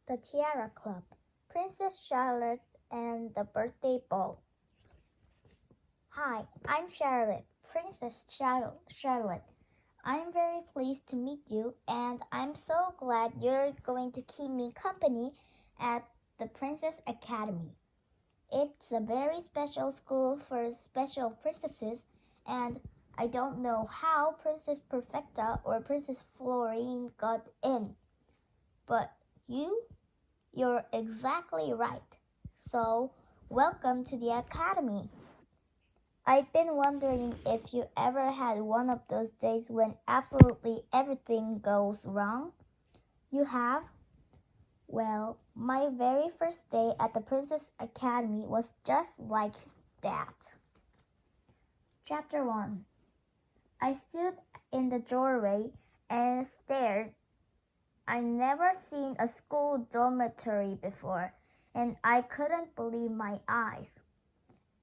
The Tiara Club, Princess Charlotte and the Birthday Ball. Hi, I'm Charlotte, Princess Charlotte. I'm very pleased to meet you, and I'm so glad you're going to keep me company at the Princess Academy. It's a very special school for special princesses, and I don't know how Princess Perfecta or Princess Florine got in. But you're exactly right. So, welcome to the Academy. I've been wondering if you ever had one of those days when absolutely everything goes wrong. You have? Well, my very first day at the Princess Academy was just like that. Chapter 1. I stood in the doorway and stared. I never seen a school dormitory before, and I couldn't believe my eyes.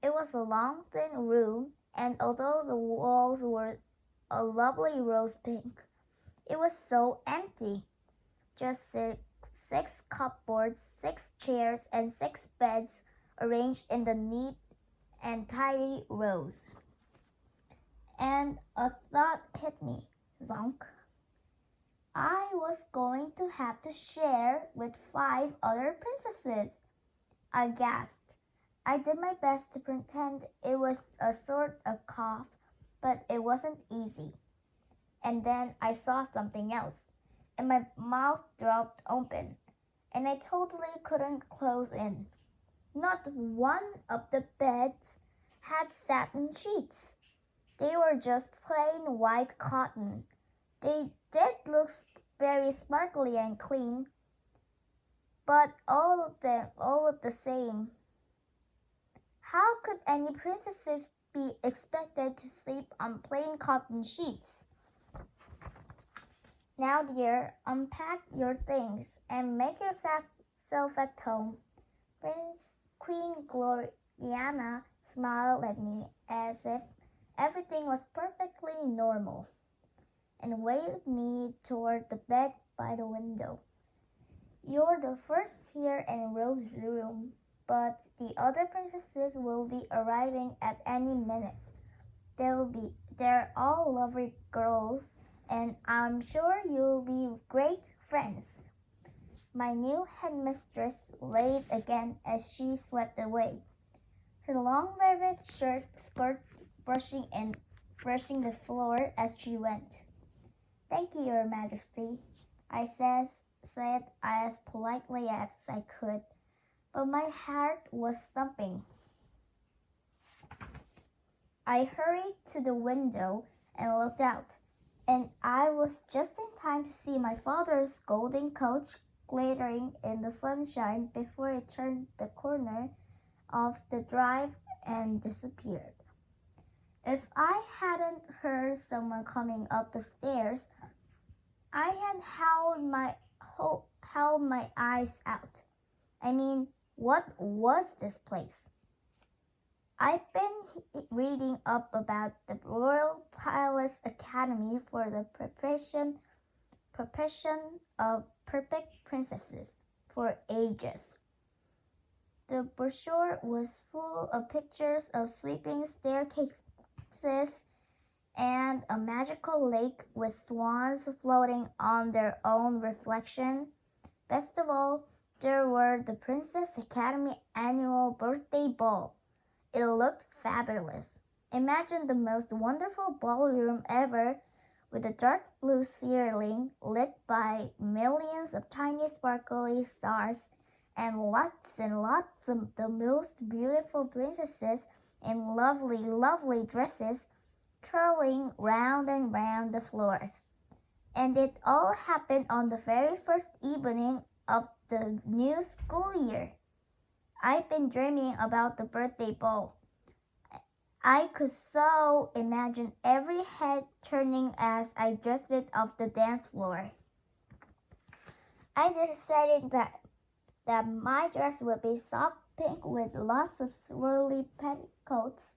It was a long, thin room, and although the walls were a lovely rose pink, it was so empty. Just six cupboards, 6 chairs, and 6 beds arranged in the neat and tidy rows. And a thought hit me. Zonk. I was going to have to share with 5 other princesses. I gasped. I did my best to pretend it was a sort of cough, but it wasn't easy. And then I saw something else, and my mouth dropped open, and I totally couldn't close in. Not one of the beds had satin sheets. They were just plain white cotton. They did look very sparkly and clean, but all of the same. How could any princesses be expected to sleep on plain cotton sheets? Now, dear, unpack your things and make yourself at home. Queen Gloriana smiled at me as if everything was perfectly normal and waved me toward the bed by the window. You're the first here in Rose's room, but the other princesses will be arriving at any minute. They're all lovely girls, and I'm sure you'll be great friends. My new headmistress waved again as she swept away, her long velvet skirt brushing the floor as she went. Thank you, Your Majesty, I said as politely as I could, but my heart was thumping. I hurried to the window and looked out, and I was just in time to see my father's golden coach glittering in the sunshine before it turned the corner of the drive and disappeared. If I hadn't heard someone coming up the stairs, I had held my eyes out. I mean, what was this place? I've been reading up about the Royal Palace Academy for the preparation of perfect princesses for ages. The brochure was full of pictures of sweeping staircases and a magical lake with swans floating on their own reflection. Best of all, there were the Princess Academy annual birthday ball. It looked fabulous. Imagine the most wonderful ballroom ever, with a dark blue ceiling lit by millions of tiny sparkly stars and lots of the most beautiful princesses in lovely, lovely dresses twirling round and round the floor. And it all happened on the very first evening of the new school year. I've been dreaming about the birthday ball. I could so imagine every head turning as I drifted off the dance floor. I decided that my dress would be soft pink with lots of swirly petticoats,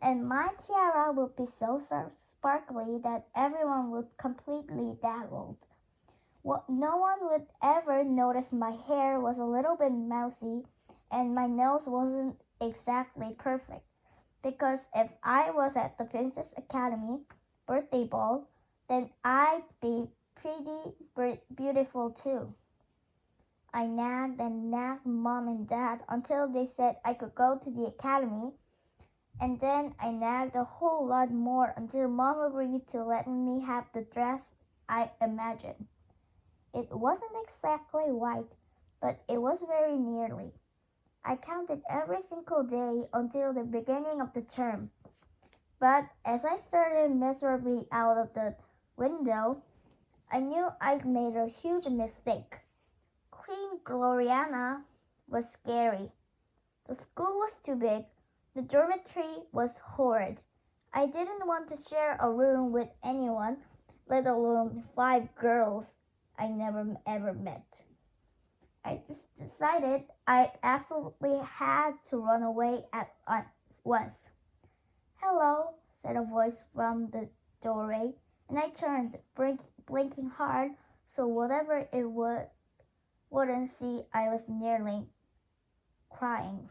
and my tiara would be so sparkly that everyone would completely dazzled. No one would ever notice my hair was a little bit mousy and my nose wasn't exactly perfect. Because if I was at the Princess Academy birthday ball, then I'd be pretty beautiful too. I nagged and nagged mom and dad until they said I could go to the academy, and then I nagged a whole lot more until mom agreed to let me have the dress I imagined. It wasn't exactly white, but it was very nearly. I counted every single day until the beginning of the term. But as I started miserably out of the window, I knew I'd made a huge mistake. Queen Gloriana was scary. The school was too big. The dormitory was horrid. I didn't want to share a room with anyone, let alone 5 girls I never ever met. I just decided I absolutely had to run away at once. "Hello," said a voice from the doorway, and I turned, blinking hard so whatever it wouldn't see I was nearly crying.